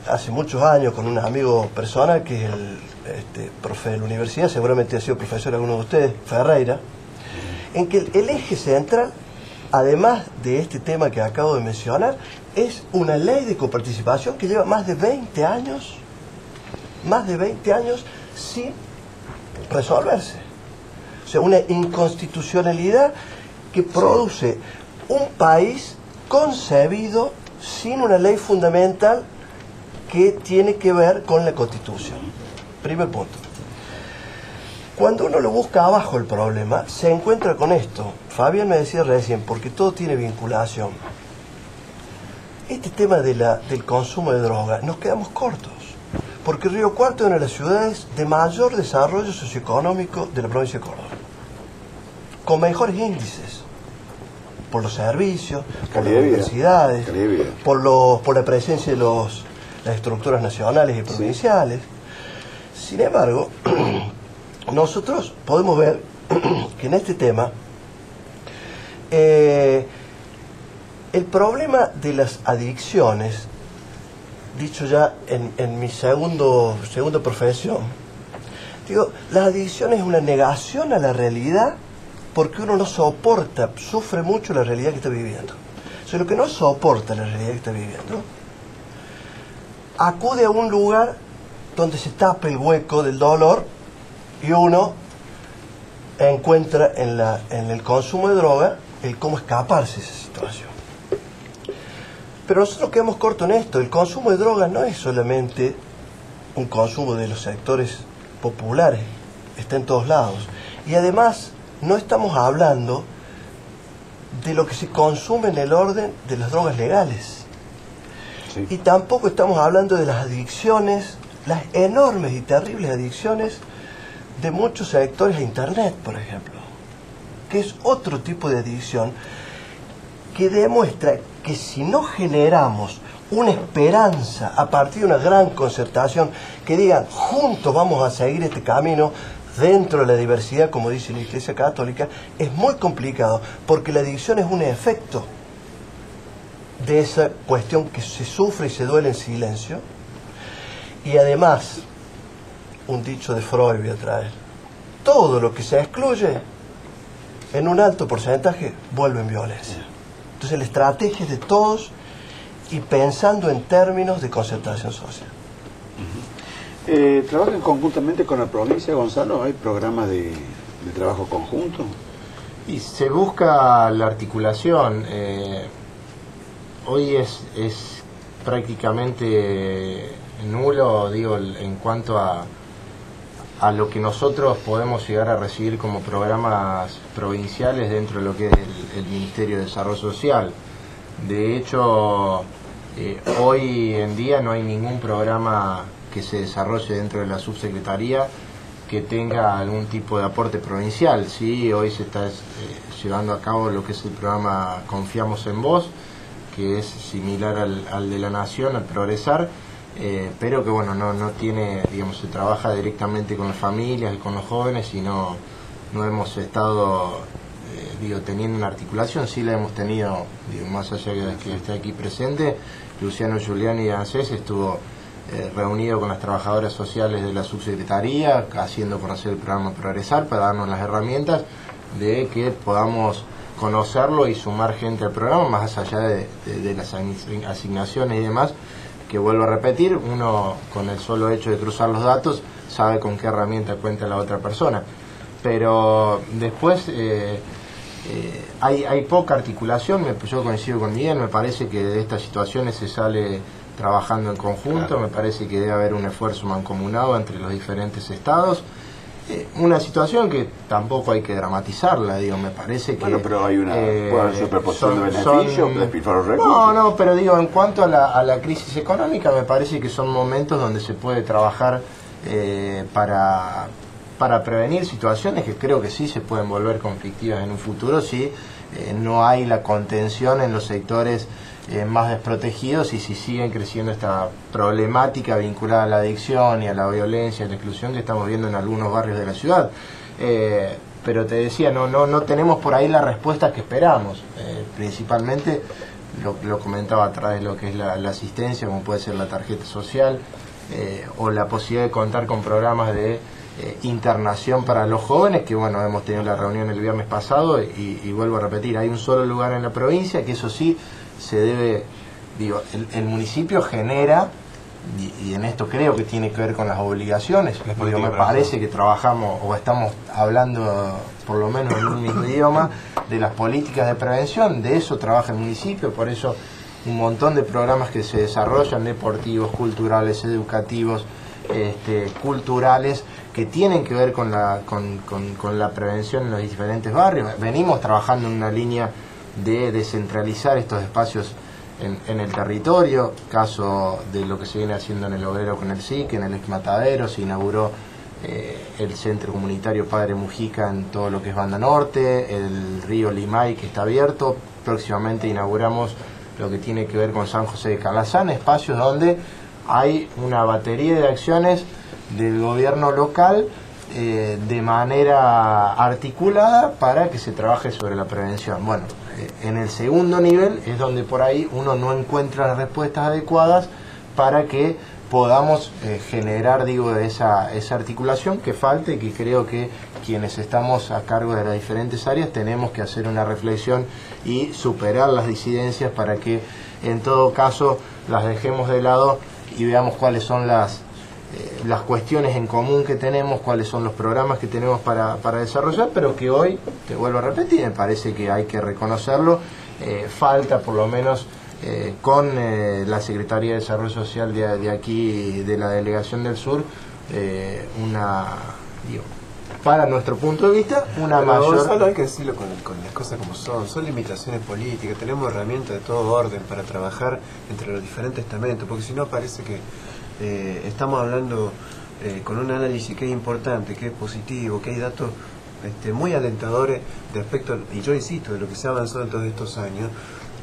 hace muchos años con un amigo personal que es el profe de la universidad, seguramente ha sido profesor alguno de ustedes, Ferreira, en que el eje central, además de este tema que acabo de mencionar, es una ley de coparticipación que lleva más de 20 años sin resolverse. O sea, una inconstitucionalidad que produce un país concebido sin una ley fundamental que tiene que ver con la Constitución. Primer punto. Cuando uno lo busca abajo el problema, se encuentra con esto. Fabián me decía recién, porque todo tiene vinculación. Este tema del consumo de droga, nos quedamos cortos. Porque Río Cuarto es una de las ciudades de mayor desarrollo socioeconómico de la provincia de Córdoba. Con mejores índices. Por los servicios, por las universidades, por la presencia de las estructuras nacionales y provinciales. Sí. Sin embargo, nosotros podemos ver que en este tema el problema de las adicciones, dicho ya en mi segunda profesión, digo, las adicciones es una negación a la realidad porque uno no soporta, sufre mucho la realidad que está viviendo. O sea, lo que no soporta la realidad que está viviendo, acude a un lugar donde se tapa el hueco del dolor y uno encuentra en el consumo de droga el cómo escaparse de esa situación. Pero nosotros quedamos cortos en esto. El consumo de droga no es solamente un consumo de los sectores populares, está en todos lados. Y además no estamos hablando de lo que se consume en el orden de las drogas legales. Sí. Y tampoco estamos hablando de las adicciones, las enormes y terribles adicciones de muchos sectores a Internet, por ejemplo, que es otro tipo de adicción que demuestra que si no generamos una esperanza a partir de una gran concertación, que digan, juntos vamos a seguir este camino dentro de la diversidad, como dice la Iglesia Católica, es muy complicado, porque la adicción es un efecto de esa cuestión que se sufre y se duele en silencio. Y además, un dicho de Freud voy a traer, todo lo que se excluye, en un alto porcentaje, vuelve en violencia. Entonces la estrategia es de todos y pensando en términos de concertación social. ¿Trabajan conjuntamente con la provincia, Gonzalo? ¿Hay programas de trabajo conjunto? Y se busca la articulación. Hoy es prácticamente nulo, digo, en cuanto a lo que nosotros podemos llegar a recibir como programas provinciales dentro de lo que es el Ministerio de Desarrollo Social. De hecho, hoy en día no hay ningún programa que se desarrolle dentro de la subsecretaría que tenga algún tipo de aporte provincial. Sí, hoy se está llevando a cabo lo que es el programa Confiamos en Vos, que es similar al de la Nación, al Progresar, pero que bueno, no tiene, digamos, se trabaja directamente con las familias y con los jóvenes y no hemos estado teniendo una articulación. Sí la hemos tenido, más allá de que esté aquí presente. Luciano Giuliani de ANSES estuvo reunido con las trabajadoras sociales de la subsecretaría, haciendo conocer el programa Progresar para darnos las herramientas de que podamos conocerlo y sumar gente al programa, más allá de las asignaciones y demás, que vuelvo a repetir, uno con el solo hecho de cruzar los datos sabe con qué herramienta cuenta la otra persona. Pero después hay poca articulación. Yo coincido con Miguel, me parece que de estas situaciones se sale trabajando en conjunto, me parece que debe haber un esfuerzo mancomunado entre los diferentes estados. Una situación que tampoco hay que dramatizarla, me parece que... Bueno, pero hay una superposición de beneficios, despilfarro recursos. No, pero en cuanto a la crisis económica, me parece que son momentos donde se puede trabajar para prevenir situaciones que creo que sí se pueden volver conflictivas en un futuro si no hay la contención en los sectores más desprotegidos y si siguen creciendo esta problemática vinculada a la adicción y a la violencia y a la exclusión que estamos viendo en algunos barrios de la ciudad. Pero te decía, no tenemos por ahí las respuestas que esperamos, principalmente lo comentaba a través de lo que es la asistencia, como puede ser la tarjeta social, o la posibilidad de contar con programas de internación para los jóvenes, que bueno, hemos tenido la reunión el viernes pasado y vuelvo a repetir, hay un solo lugar en la provincia, que eso sí se debe, digo, el municipio genera, y en esto creo que tiene que ver con las obligaciones, digo, me parece que trabajamos o estamos hablando por lo menos en un mismo idioma de las políticas de prevención, de eso trabaja el municipio, por eso un montón de programas que se desarrollan, deportivos, culturales, educativos, culturales, que tienen que ver con la prevención en los diferentes barrios. Venimos trabajando en una línea de descentralizar estos espacios en el territorio, caso de lo que se viene haciendo en el Obrero con el SIC, en el Ex Matadero, se inauguró el Centro Comunitario Padre Mujica en todo lo que es Banda Norte, el río Limay que está abierto, próximamente inauguramos lo que tiene que ver con San José de Calazán, espacios donde hay una batería de acciones del gobierno local de manera articulada para que se trabaje sobre la prevención. Bueno, en el segundo nivel es donde por ahí uno no encuentra las respuestas adecuadas para que podamos generar, digo, esa articulación que falta, y que creo que quienes estamos a cargo de las diferentes áreas tenemos que hacer una reflexión y superar las disidencias para que en todo caso las dejemos de lado y veamos cuáles son las cuestiones en común que tenemos, cuáles son los programas que tenemos para desarrollar, pero que hoy, te vuelvo a repetir, me parece que hay que reconocerlo, falta por lo menos con la Secretaría de Desarrollo Social de aquí, de la Delegación del Sur, para nuestro punto de vista, una pero mayor... Gonzalo, hay que decirlo con las cosas como son limitaciones políticas, tenemos herramientas de todo orden para trabajar entre los diferentes estamentos, porque si no parece que estamos hablando con un análisis que es importante, que es positivo, que hay datos muy alentadores de aspecto, y yo insisto, de lo que se ha avanzado en todos estos años,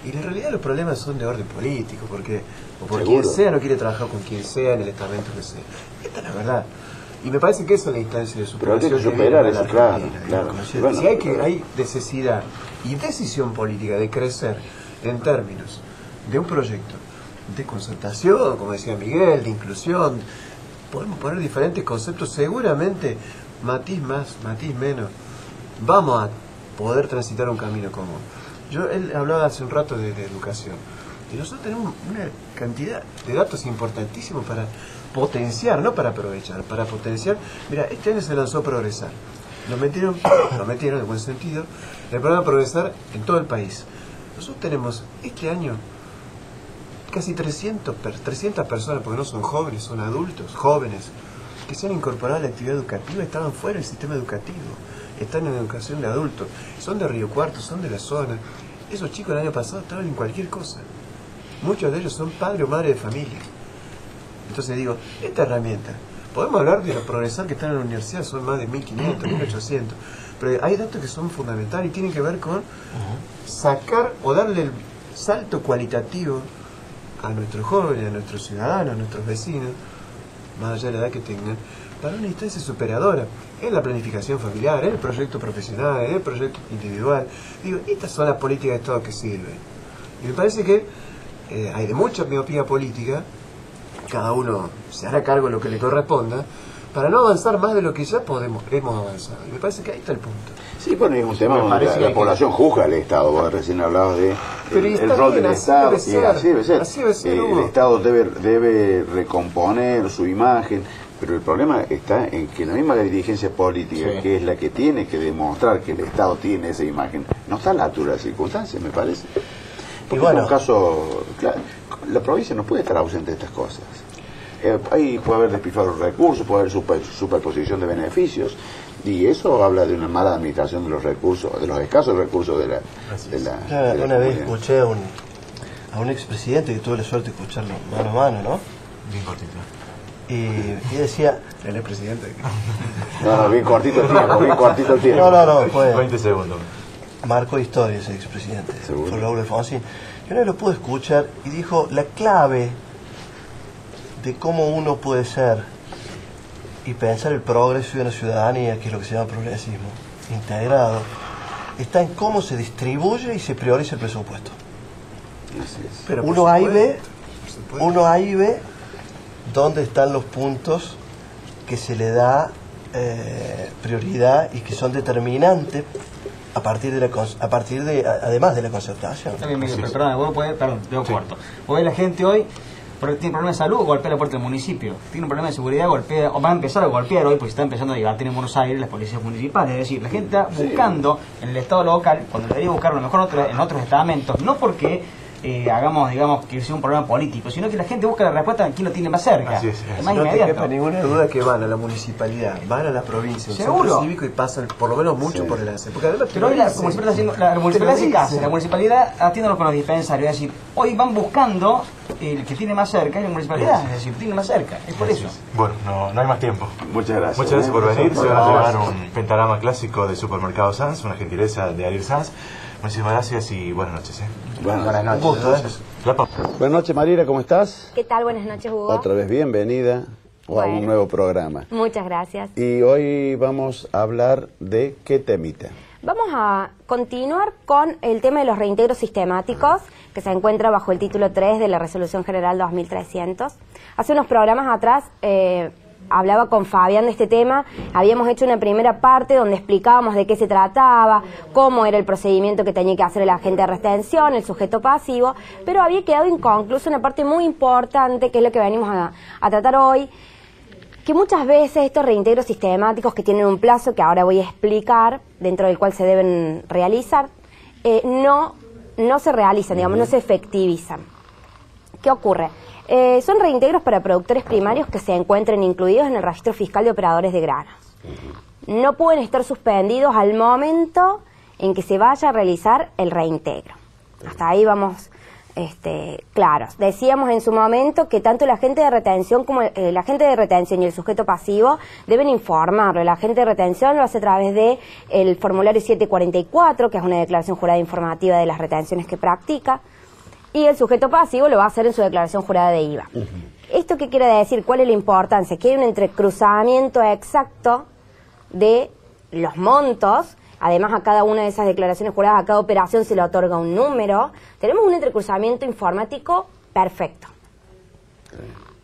y en realidad los problemas son de orden político, porque quien sea no quiere trabajar con quien sea en el estamento que sea. Esta es la verdad. Y me parece que esa es la instancia de superación. Pero hay que superar eso, claro. Si hay necesidad y decisión política de crecer en términos de un proyecto de concertación, como decía Miguel, de inclusión, podemos poner diferentes conceptos, seguramente matiz más, matiz menos, vamos a poder transitar un camino común. Él hablaba hace un rato de educación, y nosotros tenemos una cantidad de datos importantísimos para potenciar, no para aprovechar, para potenciar. Mira, este año se lanzó Progresar, lo metieron en buen sentido, el programa Progresar en todo el país. Nosotros tenemos este año casi 300 personas, porque no son jóvenes, son adultos, jóvenes, que se han incorporado a la actividad educativa, estaban fuera del sistema educativo, están en educación de adultos, son de Río Cuarto, son de la zona. Esos chicos el año pasado estaban en cualquier cosa. Muchos de ellos son padres o madres de familia. Entonces digo, esta herramienta, podemos hablar de los Progresar que están en la universidad, son más de 1.500, 1.800, pero hay datos que son fundamentales y tienen que ver con sacar o darle el salto cualitativo a nuestros jóvenes, a nuestros ciudadanos, a nuestros vecinos, más allá de la edad que tengan, para una instancia superadora en la planificación familiar, en el proyecto profesional, en el proyecto individual. Digo, estas son las políticas de Estado que sirven. Y me parece que hay de mucha miopía política, cada uno se hará cargo de lo que le corresponda, para no avanzar más de lo que ya hemos avanzado. Y me parece que ahí está el punto. Sí, bueno, es un tema donde la población juzga al Estado. Vos recién hablabas de el rol del Estado. Así debe ser. El Estado debe recomponer su imagen, pero el problema está en que la misma dirigencia política, que es la que tiene que demostrar que el Estado tiene esa imagen, no está a la altura de las circunstancias, me parece. Porque en un caso, claro, la provincia no puede estar ausente de estas cosas. Ahí puede haber despilfarro de recursos, puede haber superposición de beneficios, y eso habla de una mala administración de los recursos, de los escasos recursos de la una vez escuché a un expresidente que tuve la suerte de escucharlo mano a mano, ¿no? Bien cortito. Y decía... ¿El expresidente? No, bien cortito el tiempo, No, fue... 20 segundos. Marcó historia ese expresidente, ¿Seguro? fue Raúl Alfonsín. Yo no lo pude escuchar y dijo, la clave de cómo uno puede ser y pensar el progreso de una ciudadanía, que es lo que se llama progresismo integrado, está en cómo se distribuye y se prioriza el presupuesto. Pero por uno ahí supuesto, ve, por supuesto. uno ahí ve dónde están los puntos que se le da prioridad y que son determinantes a partir de además de la concertación. Está bien, Miguel, pero perdón, vos podés, perdón, te corto. Vos ves la gente hoy, porque tiene problemas de salud, golpea la puerta del municipio. Tiene un problema de seguridad, golpea, o va a empezar a golpear hoy, porque se está empezando a debatir en Buenos Aires las policías municipales. Es decir, la gente está buscando en el Estado local, cuando debería buscarlo a lo mejor en otros estamentos, no porque hagamos, digamos, que sea un problema político, sino que la gente busca la respuesta en quién lo tiene más cerca. Así es. Más No te inmediato. quepa ninguna duda que van a la municipalidad, van a la provincia, al ¿Seguro? centro cívico y pasan por lo menos mucho por el ACE. Porque además Pero hoy la municipalidad está haciendo, la municipalidad hace caso, la municipalidad atiende con los dispensarios, es decir, hoy van buscando el que tiene más cerca, es la municipalidad, es decir, tiene más cerca, es por eso. Bueno, no hay más tiempo. Muchas gracias. Muchas gracias por venir. Se van a llevar un pentagrama clásico de Supermercado Sanz, una gentileza de Ariel Sanz. Muchísimas gracias y buenas noches. Buenas noches. Un gusto, Buenas noches, Mariela, ¿cómo estás? ¿Qué tal? Buenas noches, Hugo. Otra vez bienvenida a Bueno. un nuevo programa. Muchas gracias. Y hoy vamos a hablar de qué temita. Vamos a continuar con el tema de los reintegros sistemáticos, que se encuentra bajo el título 3 de la Resolución General 2300. Hace unos programas atrás hablaba con Fabián de este tema, habíamos hecho una primera parte donde explicábamos de qué se trataba, cómo era el procedimiento que tenía que hacer el agente de retención, el sujeto pasivo, pero había quedado inconclusa una parte muy importante, que es lo que venimos a tratar hoy, que muchas veces estos reintegros sistemáticos que tienen un plazo que ahora voy a explicar, dentro del cual se deben realizar, no se realizan, digamos, no se efectivizan. ¿Qué ocurre? Son reintegros para productores primarios que se encuentren incluidos en el registro fiscal de operadores de granos. No pueden estar suspendidos al momento en que se vaya a realizar el reintegro. Hasta ahí vamos claros. Decíamos en su momento que tanto el agente de retención como el agente de retención y el sujeto pasivo deben informarlo. El agente de retención lo hace a través de el formulario 744, que es una declaración jurada informativa de las retenciones que practica. Y el sujeto pasivo lo va a hacer en su declaración jurada de IVA. ¿Esto qué quiere decir? ¿Cuál es la importancia? Que hay un entrecruzamiento exacto de los montos. Además, a cada una de esas declaraciones juradas, a cada operación se le otorga un número. Tenemos un entrecruzamiento informático perfecto.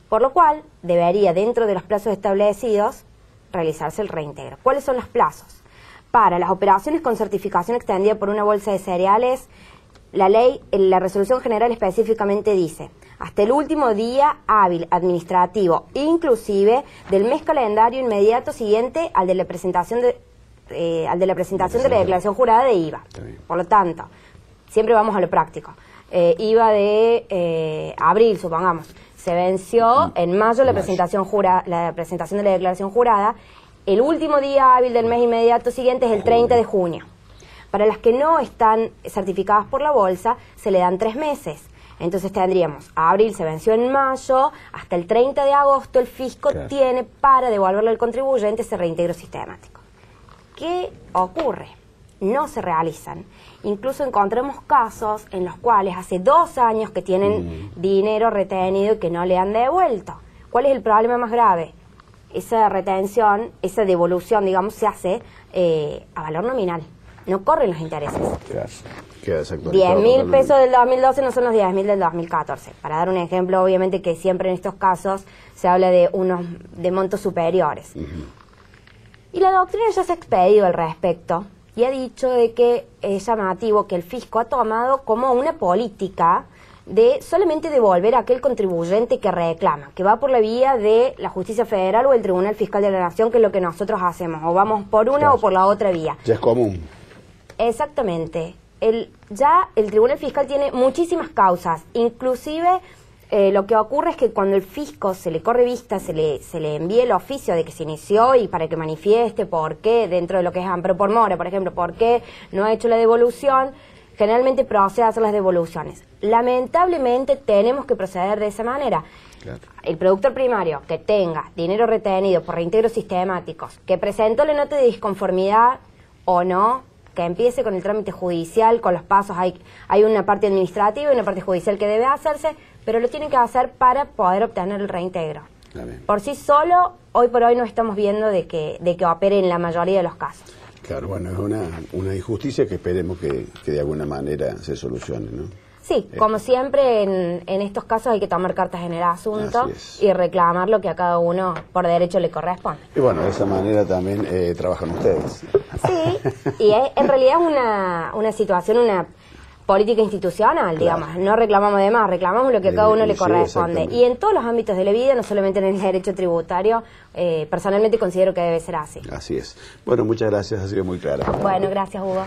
Por lo cual, debería, dentro de los plazos establecidos, realizarse el reintegro. ¿Cuáles son los plazos? Para las operaciones con certificación extendida por una bolsa de cereales, la ley, la resolución general específicamente dice, hasta el último día hábil administrativo, inclusive del mes calendario inmediato siguiente al de la presentación de la declaración jurada de IVA. Por lo tanto, siempre vamos a lo práctico. IVA de abril, supongamos, se venció en mayo la presentación de la declaración jurada. El último día hábil del mes inmediato siguiente es el 30 de junio. Para las que no están certificadas por la bolsa, se le dan 3 meses. Entonces tendríamos, abril se venció en mayo, hasta el 30 de agosto el fisco tiene para devolverle al contribuyente ese reintegro sistemático. ¿Qué ocurre? No se realizan. Incluso encontramos casos en los cuales hace 2 años que tienen dinero retenido y que no le han devuelto. ¿Cuál es el problema más grave? Esa retención, esa devolución, digamos, se hace a valor nominal. No corren los intereses. Queda desactualizado. 10.000 pesos del 2012 no son los 10.000 del 2014. Para dar un ejemplo, obviamente que siempre en estos casos se habla de montos superiores. Y la doctrina ya se ha expedido al respecto y ha dicho de que es llamativo que el fisco ha tomado como una política de solamente devolver a aquel contribuyente que reclama, que va por la vía de la Justicia Federal o el Tribunal Fiscal de la Nación, que es lo que nosotros hacemos, o vamos por una o por la otra vía. Ya es común. Exactamente. Ya el Tribunal Fiscal tiene muchísimas causas, inclusive lo que ocurre es que cuando el fisco se le corre vista, se le envía el oficio de que se inició y para que manifieste por qué, dentro de lo que es amparo por mora, por ejemplo, por qué no ha hecho la devolución, generalmente procede a hacer las devoluciones. Lamentablemente tenemos que proceder de esa manera. El productor primario que tenga dinero retenido por reintegros sistemáticos, que presentó la nota de disconformidad o no, que empiece con el trámite judicial, con los pasos, hay una parte administrativa y una parte judicial que debe hacerse, pero lo tiene que hacer para poder obtener el reintegro. Por sí solo, hoy por hoy no estamos viendo de que opere en la mayoría de los casos. Claro, bueno, es una injusticia que esperemos que de alguna manera se solucione, ¿no? Sí, como siempre en estos casos hay que tomar cartas en el asunto y reclamar lo que a cada uno por derecho le corresponde. Y bueno, de esa manera también trabajan ustedes. Sí, y en realidad es una situación, una política institucional, digamos. No reclamamos de más, reclamamos lo que a cada uno le corresponde. Y en todos los ámbitos de la vida, no solamente en el derecho tributario, personalmente considero que debe ser así. Así es. Bueno, muchas gracias, ha sido muy clara. Bueno, gracias, Hugo.